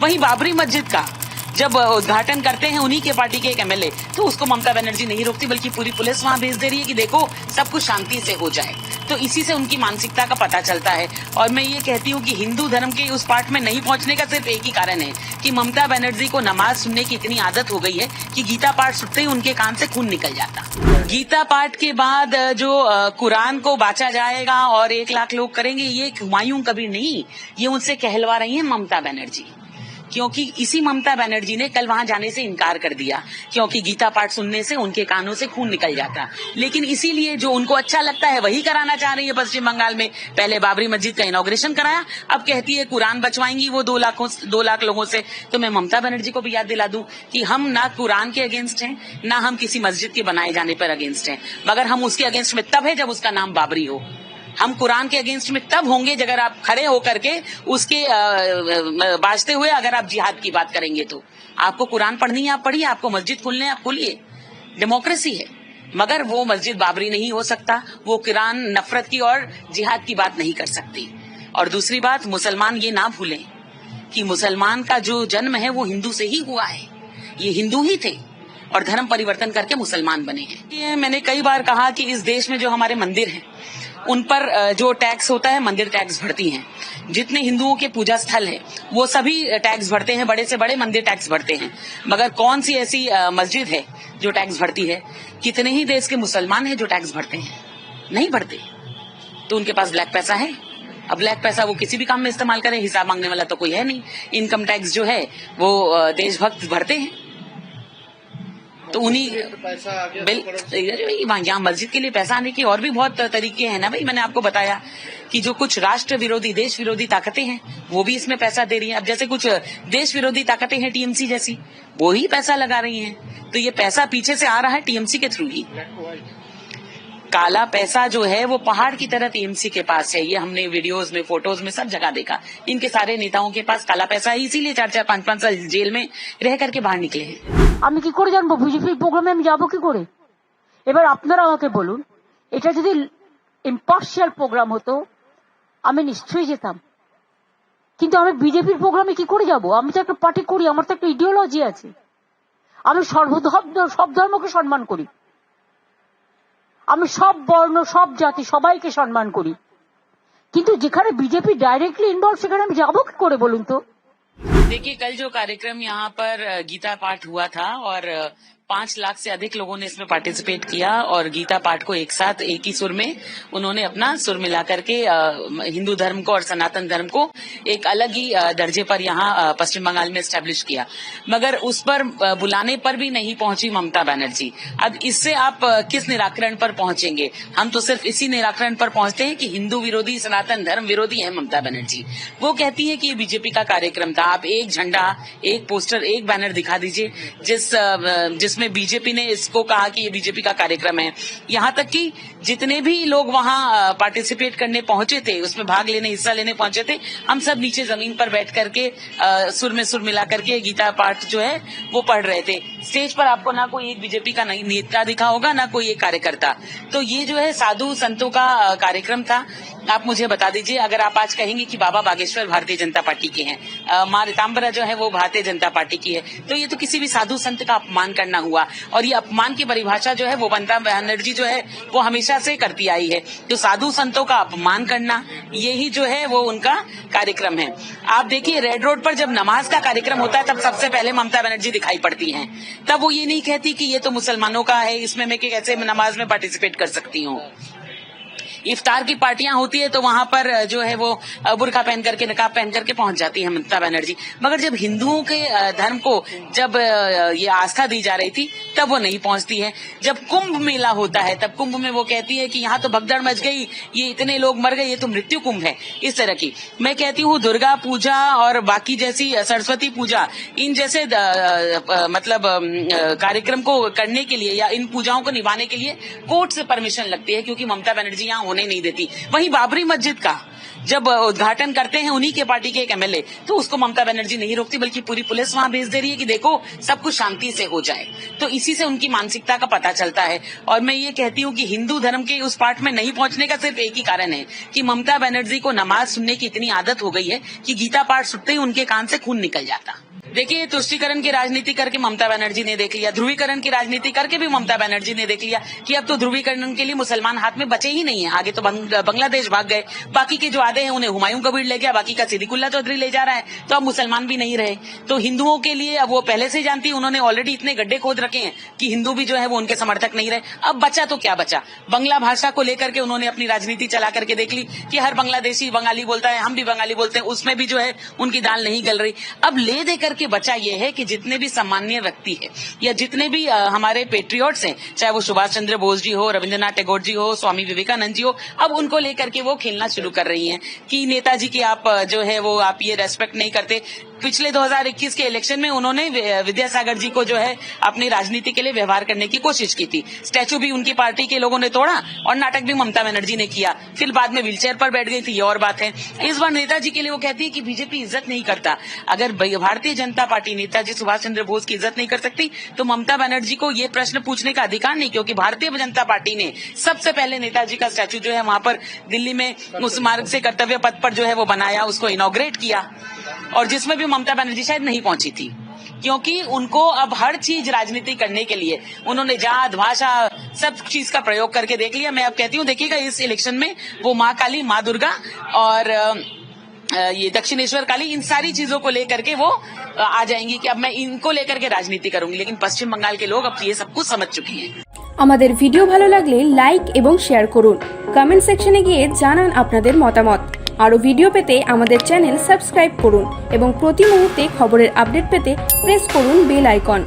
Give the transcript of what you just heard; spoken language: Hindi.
वहीं बाबरी मस्जिद का जब उद्घाटन करते हैं उन्हीं के पार्टी के एक एमएलए, तो उसको ममता बनर्जी नहीं रोकती, बल्कि पूरी पुलिस वहां भेज दे रही है कि देखो सब कुछ शांति से हो जाए। तो इसी से उनकी मानसिकता का पता चलता है। और मैं ये कहती हूँ कि हिंदू धर्म के उस पार्ट में नहीं पहुंचने का सिर्फ एक ही कारण है कि ममता बनर्जी को नमाज सुनने की इतनी आदत हो गई है कि गीता पाठ सुनते ही उनके कान से खून निकल जाता। गीता पाठ के बाद जो कुरान को बांचा जाएगा और 1 लाख लोग करेंगे, ये हुमायूं कबीर नहीं, ये उनसे कहलवा रही है ममता बनर्जी। क्योंकि इसी ममता बनर्जी ने कल वहां जाने से इनकार कर दिया, क्योंकि गीता पाठ सुनने से उनके कानों से खून निकल जाता। लेकिन इसीलिए जो उनको अच्छा लगता है वही कराना चाह रही है पश्चिम बंगाल में। पहले बाबरी मस्जिद का इनॉग्रेशन कराया, अब कहती है कुरान बचवाएंगी वो 2 लाख लोगों से। तो मैं ममता बनर्जी को भी याद दिला दूं कि हम ना कुरान के अगेंस्ट हैं, ना हम किसी मस्जिद के बनाए जाने पर अगेंस्ट हैं, मगर हम उसके अगेंस्ट में तब है जब उसका नाम बाबरी हो। हम कुरान के अगेंस्ट में तब होंगे अगर आप खड़े होकर के उसके बाजते हुए अगर आप जिहाद की बात करेंगे। तो आपको कुरान पढ़नी है आप पढ़िए, आपको मस्जिद खुलने है आप खुलिए, डेमोक्रेसी है। मगर वो मस्जिद बाबरी नहीं हो सकता, वो कुरान नफरत की और जिहाद की बात नहीं कर सकती। और दूसरी बात, मुसलमान ये ना भूलें कि मुसलमान का जो जन्म है वो हिंदू से ही हुआ है। ये हिंदू ही थे और धर्म परिवर्तन करके मुसलमान बने हैं। मैंने कई बार कहा कि इस देश में जो हमारे मंदिर हैं उन पर जो टैक्स होता है, मंदिर टैक्स भरती हैं। जितने हिंदुओं के पूजा स्थल है वो सभी टैक्स भरते हैं, बड़े से बड़े मंदिर टैक्स भरते हैं। मगर कौन सी ऐसी मस्जिद है जो टैक्स भरती है? कितने ही देश के मुसलमान हैं जो टैक्स भरते हैं? नहीं भरते। तो उनके पास ब्लैक पैसा है। अब ब्लैक पैसा वो किसी भी काम में इस्तेमाल करें, हिसाब मांगने वाला तो कोई है नहीं। इनकम टैक्स जो है वो देशभक्त भरते हैं। तो उन्हीं यहाँ मस्जिद के लिए पैसा आने के और भी बहुत तरीके हैं ना भाई। मैंने आपको बताया कि जो कुछ राष्ट्र विरोधी, देश विरोधी ताकतें हैं वो भी इसमें पैसा दे रही हैं। अब जैसे कुछ देश विरोधी ताकतें हैं टीएमसी जैसी, वो ही पैसा लगा रही हैं। तो ये पैसा पीछे से आ रहा है टीएमसी के थ्रू ही। काला पैसा जो है वो पहाड़ की तरह टीएमसी के पास है। ये हमने वीडियोस में, फोटोज में सब जगह देखा। इनके सारे नेताओं के पास काला पैसा है, इसीलिए 4-4, 5-5 साल जेल में रह करके बाहर निकले हैं। আমি কি করে জানবো বিজেপি প্রোগ্রামে আমি যাবো কি করে? এবার আপনারা আমাকে বলুন, এটা যদি ইম্পার্শিয়াল প্রোগ্রাম হতো আমি নিশ্চয়ই যেতাম, কিন্তু আমি বিজেপির প্রোগ্রামে কি করে যাব? আমি তো একটা পার্টি করি, আমার তো একটা ইডিওলজি আছে। আমি সব ধর্মকে সম্মান করি, আমি সব বর্ণ সব জাতি সবাইকে সম্মান করি, কিন্তু যেখানে বিজেপি ডাইরেক্টলি ইনভলভ সেখানে আমি যাবো কি করে বলুন তো? देखिए, कल जो कार्यक्रम यहाँ पर गीता पाठ हुआ था और 5 लाख से अधिक लोगों ने इसमें पार्टिसिपेट किया और गीता पाठ को एक साथ एक ही सुर में उन्होंने अपना सुर मिला करके हिंदू धर्म को और सनातन धर्म को एक अलग ही दर्जे पर यहाँ पश्चिम बंगाल में एस्टेब्लिश किया। मगर उस पर बुलाने पर भी नहीं पहुंची ममता बनर्जी। अब इससे आप किस निराकरण पर पहुंचेंगे? हम तो सिर्फ इसी निराकरण पर पहुंचते हैं कि हिंदू विरोधी, सनातन धर्म विरोधी है ममता बनर्जी। वो कहती है कि ये बीजेपी का कार्यक्रम था। आप एक झंडा, एक पोस्टर, एक बैनर दिखा दीजिए जिसमें बीजेपी ने इसको कहा कि ये बीजेपी का कार्यक्रम है। यहाँ तक कि जितने भी लोग वहां पार्टिसिपेट करने पहुंचे थे, उसमें भाग लेने, हिस्सा लेने पहुंचे थे, हम सब नीचे जमीन पर बैठ करके सुर में सुर मिला करके गीता पाठ जो है वो पढ़ रहे थे। स्टेज पर आपको ना कोई एक बीजेपी का नेता दिखा होगा, ना कोई एक कार्यकर्ता। तो ये जो है साधु संतों का कार्यक्रम था। आप मुझे बता दीजिए, अगर आप आज कहेंगे कि बाबा बागेश्वर भारतीय जनता पार्टी के हैं, माँ ऋतांबरा जो है वो भारतीय जनता पार्टी की है, तो ये तो किसी भी साधु संत का अपमान करना हुआ। और ये अपमान की परिभाषा जो है वो ममता बनर्जी जो है वो हमेशा से करती आई है। तो साधु संतों का अपमान करना, यही जो है वो उनका कार्यक्रम है। आप देखिए, रेड रोड पर जब नमाज का कार्यक्रम होता है तब सबसे पहले ममता बनर्जी दिखाई पड़ती हैं। तब वो ये नहीं कहती कि ये तो मुसलमानों का है, इसमें मैं कैसे नमाज में पार्टिसिपेट कर सकती हूँ। इफ्तार की पार्टियां होती है तो वहां पर जो है वो बुर्का पहन करके, नकाब पहन करके पहुंच जाती है ममता बनर्जी। मगर जब हिंदुओं के धर्म को जब ये आस्था दी जा रही थी तब वो नहीं पहुंचती है। जब कुंभ मेला होता है तब कुंभ में वो कहती है कि यहाँ तो भगदड़ मच गई, ये इतने लोग मर गए, ये तो मृत्यु कुंभ है। इस तरह की मैं कहती हूँ दुर्गा पूजा और बाकी जैसी सरस्वती पूजा, इन जैसे मतलब कार्यक्रम को करने के लिए या इन पूजाओं को निभाने के लिए कोर्ट से परमिशन लगती है, क्योंकि ममता बनर्जी यहाँ होने नहीं देती। वहीं बाबरी मस्जिद का जब उद्घाटन करते हैं उन्हीं के पार्टी के एक एमएलए, तो उसको ममता बनर्जी नहीं रोकती बल्कि पूरी पुलिस वहां भेज दे रही है कि देखो सब कुछ शांति से हो जाए। तो इसी से उनकी मानसिकता का पता चलता है। और मैं ये कहती हूँ कि हिंदू धर्म के उस पार्ट में नहीं पहुंचने का सिर्फ एक ही कारण है कि ममता बनर्जी को नमाज सुनने की इतनी आदत हो गई है कि गीता पाठ सुनते ही उनके कान से खून निकल जाता। देखिए, तुष्टीकरण की राजनीति करके ममता बनर्जी ने देख लिया, ध्रुवीकरण की राजनीति करके भी ममता बनर्जी ने देख लिया कि अब तो ध्रुवीकरण के लिए मुसलमान हाथ में बचे ही नहीं है। आगे तो बांग्लादेश भाग गए, बाकी के जो आधे हैं उन्हें हुमायूं कबीर ले गया, बाकी का सिद्दीकुल्ला चौधरी ले जा रहा है, तो अब मुसलमान भी नहीं रहे। तो हिंदुओं के लिए अब वो पहले से जानती है, उन्होंने ऑलरेडी इतने गड्ढे खोद रखे हैं कि हिंदू भी जो है वो उनके समर्थक नहीं रहे। अब बचा तो क्या बचा, बंगला भाषा को लेकर के उन्होंने अपनी राजनीति चला करके देख ली कि हर बांग्लादेशी बंगाली बोलता है, हम भी बंगाली बोलते हैं, उसमें भी जो है उनकी दाल नहीं गल रही। अब ले दे करके बचा ये है कि जितने भी सम्मानीय व्यक्ति है या जितने भी हमारे पेट्रियट्स हैं, चाहे वो सुभाष चंद्र बोस जी हो, रविंद्रनाथ टैगोर जी हो, स्वामी विवेकानंद जी हो, अब उनको लेकर के वो खेलना शुरू कर रही हैं कि नेताजी की आप जो है वो आप ये रेस्पेक्ट नहीं करते। पिछले 2021 के इलेक्शन में उन्होंने विद्यासागर जी को जो है अपनी राजनीति के लिए व्यवहार करने की कोशिश की थी। स्टैचू भी उनकी पार्टी के लोगों ने तोड़ा और नाटक भी ममता बनर्जी ने किया। फिर बाद में व्हीलचेयर पर बैठ गई थी, ये और बात है। इस बार नेताजी के लिए वो कहती है कि बीजेपी इज्जत नहीं करता। अगर भारतीय जनता पार्टी नेताजी सुभाष चंद्र बोस की इज्जत नहीं कर सकती तो ममता बनर्जी को ये प्रश्न पूछने का अधिकार नहीं, क्योंकि भारतीय जनता पार्टी ने सबसे पहले नेताजी का स्टैचू जो है वहां पर दिल्ली में उस मार्ग से कर्तव्य पथ पर जो है वो बनाया, उसको इनॉग्रेट किया, और जिसमें भी ममता बनर्जी शायद नहीं पहुंची थी, क्योंकि उनको अब हर चीज राजनीति करने के लिए उन्होंने जात भाषा सब चीज का प्रयोग करके देख लिया। मैं अब कहती हूँ देखिएगा इस इलेक्शन में वो माँ काली, माँ दुर्गा और ये दक्षिणेश्वर काली, इन सारी चीजों को लेकर के वो आ जाएंगी कि अब मैं इनको लेकर के राजनीति करूंगी। लेकिन पश्चिम बंगाल के लोग अब ये सब कुछ समझ चुके हैं। আমাদের ভিডিও ভালো লাগলে লাইক এবং শেয়ার করুন, কমেন্ট সেকশনে গিয়ে জানান আপনাদের মতামত। আরো ভিডিও পেতে আমাদের চ্যানেল সাবস্ক্রাইব করুন এবং প্রতি মুহূর্তে খবরের আপডেট পেতে প্রেস করুন বেল আইকন।